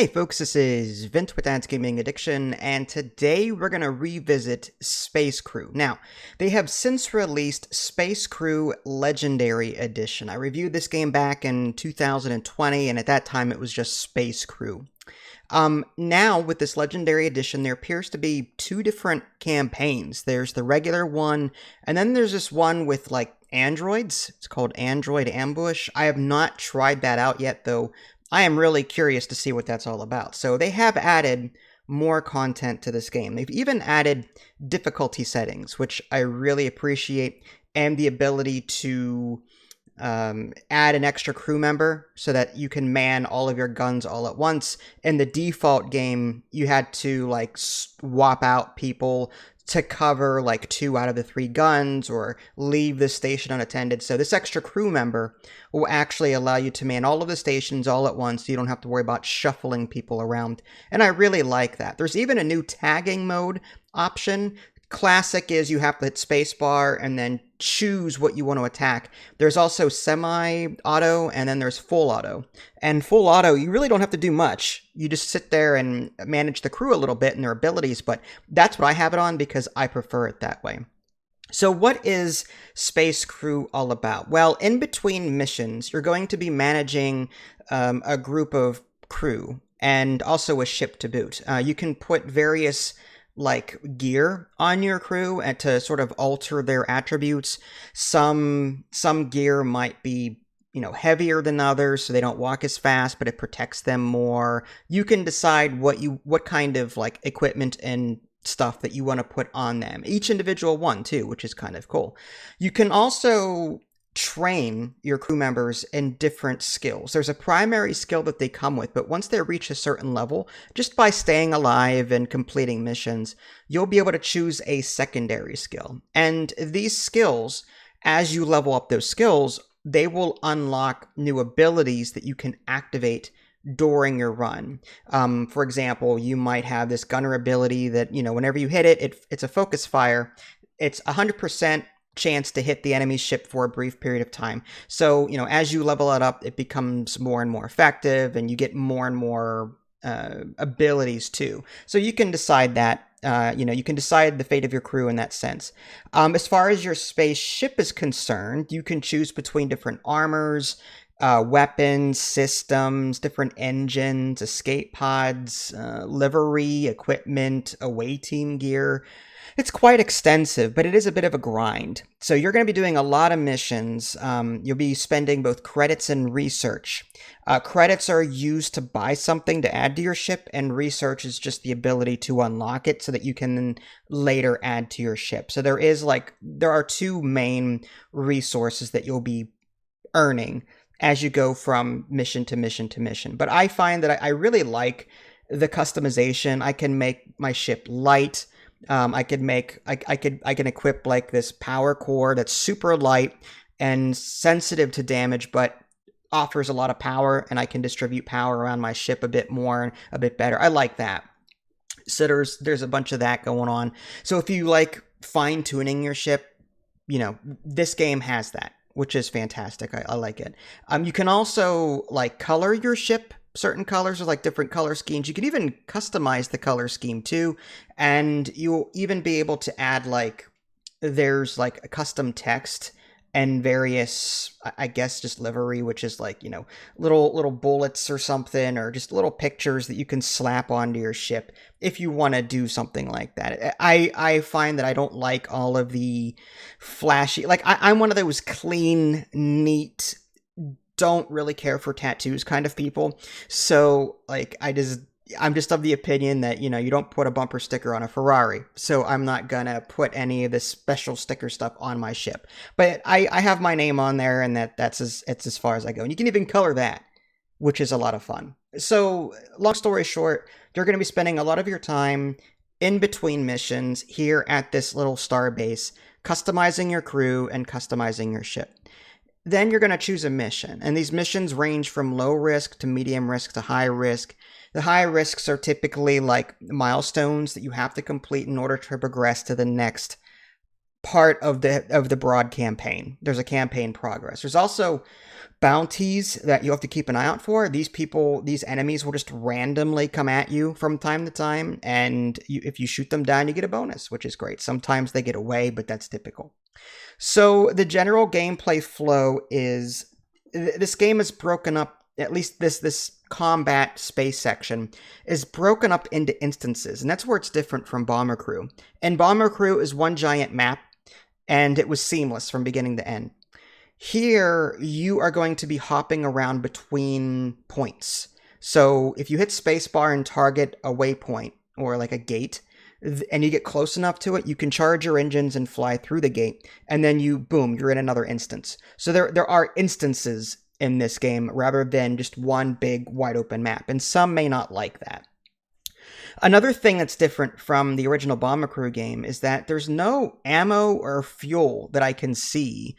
Hey folks, this is Vint with Dad's Gaming Addiction, and today we're going to revisit Space Crew. Now, they have since released Space Crew Legendary Edition. I reviewed this game back in 2020, and at that time it was just Space Crew. Now, with this Legendary Edition, there appears to be two different campaigns. There's the regular one, and then there's this one with, like, androids. It's called Android Ambush. I have not tried that out yet, though. I am really curious to see what that's all about. So they have added more content to this game. They've even added difficulty settings, which I really appreciate, and the ability to add an extra crew member so that you can man all of your guns all at once. In the default game, you had to like swap out people to cover like 2 out of the 3 guns or leave the station unattended. So this extra crew member will actually allow you to man all of the stations all at once, so you don't have to worry about shuffling people around. And I really like that. There's even a new tagging mode option. Classic is you have to hit spacebar and then choose what you want to attack. There's also semi-auto, and then there's full auto. And full auto, you really don't have to do much. You just sit there and manage the crew a little bit and their abilities, but that's what I have it on because I prefer it that way. So what is Space Crew all about? Well, in between missions, you're going to be managing a group of crew and also a ship to boot. You can put various like gear on your crew and to sort of alter their attributes. Some gear might be, heavier than others, so they don't walk as fast, but it protects them more. You can decide what kind of like equipment and stuff that you want to put on them. Each individual one too, which is kind of cool. You can also train your crew members in different skills. There's a primary skill that they come with, but once they reach a certain level, just by staying alive and completing missions, you'll be able to choose a secondary skill. And these skills, as you level up those skills, they will unlock new abilities that you can activate during your run. For example, you might have this gunner ability that, whenever you hit it, it's a focus fire. It's 100% chance to hit the enemy ship for a brief period of time. So, as you level it up, it becomes more and more effective, and you get more and more abilities too. So you can decide that, you can decide the fate of your crew in that sense. As far as your spaceship is concerned, you can choose between different armors, weapons, systems, different engines, escape pods, livery, equipment, away team gear. It's quite extensive, but it is a bit of a grind. So you're going to be doing a lot of missions. You'll be spending both credits and research. Credits are used to buy something to add to your ship, and research is just the ability to unlock it so that you can later add to your ship. So there are 2 main resources that you'll be earning as you go from mission to mission to mission. But I find that I really like the customization. I can make my ship light. I can equip like this power core that's super light and sensitive to damage, but offers a lot of power, and I can distribute power around my ship a bit more and a bit better. I like that. So there's a bunch of that going on. So if you like fine tuning your ship, this game has that, which is fantastic. I like it. You can also like color your ship. Certain colors are like different color schemes. You can even customize the color scheme too. And you'll even be able to add there's like a custom text and various, I guess, just livery, which is like, little bullets or something, or just little pictures that you can slap onto your ship if you want to do something like that. I find that I don't like all of the flashy, I'm one of those clean, neat, don't really care for tattoos kind of people. So I'm just of the opinion that, you don't put a bumper sticker on a Ferrari. So I'm not gonna put any of this special sticker stuff on my ship. But I have my name on there, and it's as far as I go. And you can even color that, which is a lot of fun. So long story short, you're gonna be spending a lot of your time in between missions here at this little star base, customizing your crew and customizing your ship. Then you're going to choose a mission, and these missions range from low risk to medium risk to high risk. The high risks are typically like milestones that you have to complete in order to progress to the next part of the broad campaign. There's a campaign progress. There's also bounties that you have to keep an eye out for. These enemies will just randomly come at you from time to time, and if you shoot them down, you get a bonus, which is great. Sometimes they get away, but that's typical. So the general gameplay flow is, this game is broken up, at least this combat space section is broken up into instances, and that's where it's different from Bomber Crew. And Bomber Crew is one giant map, and it was seamless from beginning to end. Here, you are going to be hopping around between points. So if you hit spacebar and target a waypoint, or like a gate, and you get close enough to it, you can charge your engines and fly through the gate, and then boom, you're in another instance. So there are instances in this game rather than just one big wide open map, and some may not like that. Another thing that's different from the original Bomber Crew game is that there's no ammo or fuel that I can see.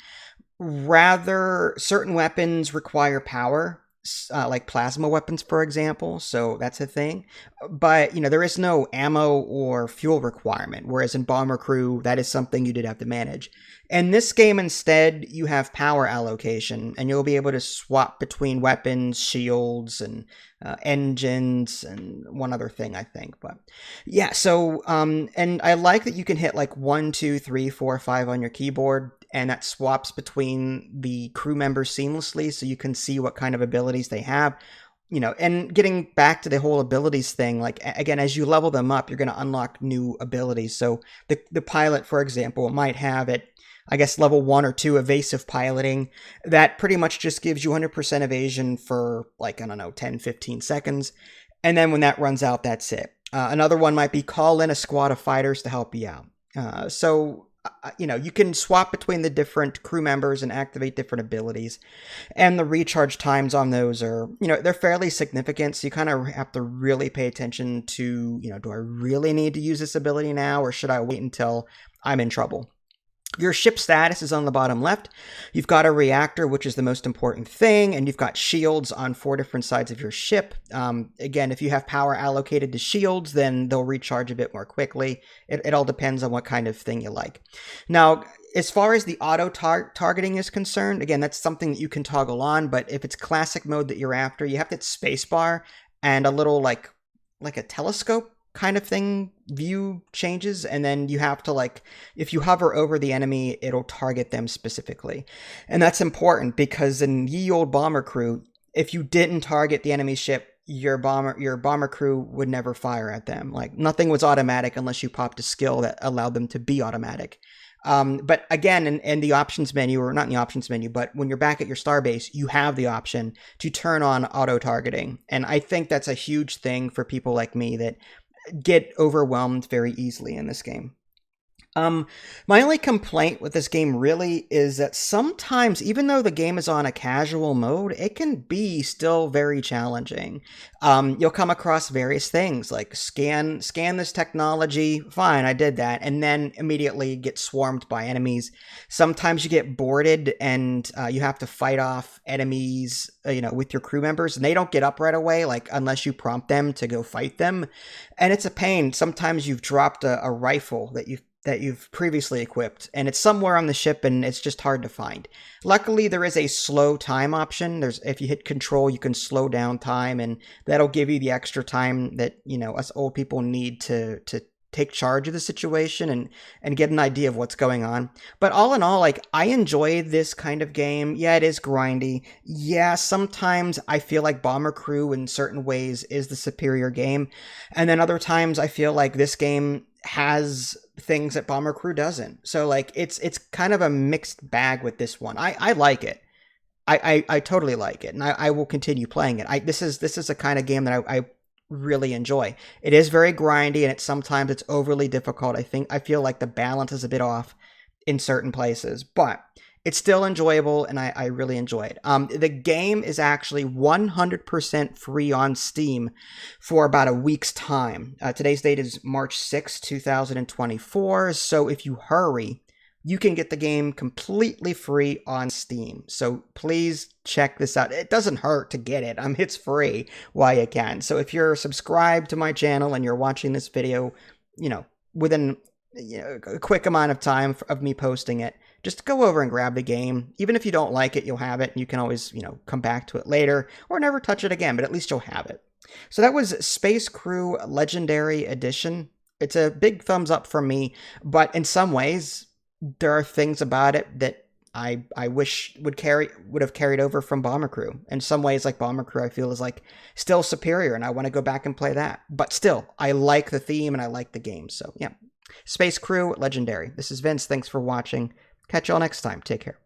Rather, certain weapons require power, like plasma weapons, for example, so that's a thing. But, there is no ammo or fuel requirement, whereas in Bomber Crew, that is something you did have to manage. In this game, instead, you have power allocation, and you'll be able to swap between weapons, shields, and engines, and one other thing, I think. But yeah, so, and I like that you can hit like 1, 2, 3, 4, 5 on your keyboard, and that swaps between the crew members seamlessly, so you can see what kind of abilities they have. And getting back to the whole abilities thing, like, again, as you level them up, you're going to unlock new abilities. So the pilot, for example, might have it, I guess, level 1 or 2 evasive piloting. That pretty much just gives you 100% evasion for, like, I don't know, 10, 15 seconds. And then when that runs out, that's it. Another one might be call in a squad of fighters to help you out. So you can swap between the different crew members and activate different abilities. And the recharge times on those are, they're fairly significant. So you kind of have to really pay attention to, do I really need to use this ability now, or should I wait until I'm in trouble? Your ship status is on the bottom left. You've got a reactor, which is the most important thing, and you've got shields on 4 different sides of your ship. Again, if you have power allocated to shields, then they'll recharge a bit more quickly. It all depends on what kind of thing you like. Now, as far as the auto targeting is concerned, again, that's something that you can toggle on, but if it's classic mode that you're after, you have to hit spacebar and a little like a telescope kind of thing view changes, and then you have to, if you hover over the enemy, it'll target them specifically. And that's important because in ye old Bomber Crew, if you didn't target the enemy ship, your bomber crew would never fire at them. Like, nothing was automatic unless you popped a skill that allowed them to be automatic. But again, in the options menu, or not in the options menu, but when you're back at your starbase, you have the option to turn on auto targeting. And I think that's a huge thing for people like me that get overwhelmed very easily in this game. My only complaint with this game really is that sometimes, even though the game is on a casual mode, it can be still very challenging. You'll come across various things like scan this technology. Fine, I did that, and then immediately get swarmed by enemies. Sometimes you get boarded and you have to fight off enemies, with your crew members, and they don't get up right away, unless you prompt them to go fight them, and it's a pain. Sometimes you've dropped a rifle that you've previously equipped, and it's somewhere on the ship, and it's just hard to find. Luckily, there is a slow time option. If you hit control, you can slow down time, and that'll give you the extra time that, us old people need to take charge of the situation and get an idea of what's going on. But all in all, I enjoy this kind of game. Yeah, it is grindy. Yeah, sometimes I feel like Bomber Crew in certain ways is the superior game, and then other times I feel like this game has things that Bomber Crew doesn't. So it's kind of a mixed bag with this one. I like it. I totally like it, and I will continue playing it. This is a kind of game that I really enjoy. It is very grindy, and sometimes it's overly difficult. I feel like the balance is a bit off in certain places, but it's still enjoyable, and I really enjoy it. The game is actually 100% free on Steam for about a week's time. Today's date is March 6, 2024, so if you hurry, you can get the game completely free on Steam. So please check this out. It doesn't hurt to get it. It's free while you can. So if you're subscribed to my channel and you're watching this video, within a quick amount of time of me posting it. Just go over and grab the game. Even if you don't like it, you'll have it, and you can always, come back to it later or never touch it again, but at least you'll have it. So that was Space Crew Legendary Edition. It's a big thumbs up from me, but in some ways, there are things about it that I wish would have carried over from Bomber Crew. In some ways, like Bomber Crew, I feel is like still superior, and I want to go back and play that. But still, I like the theme and I like the game. So yeah, Space Crew Legendary. This is Vince. Thanks for watching. Catch y'all next time. Take care.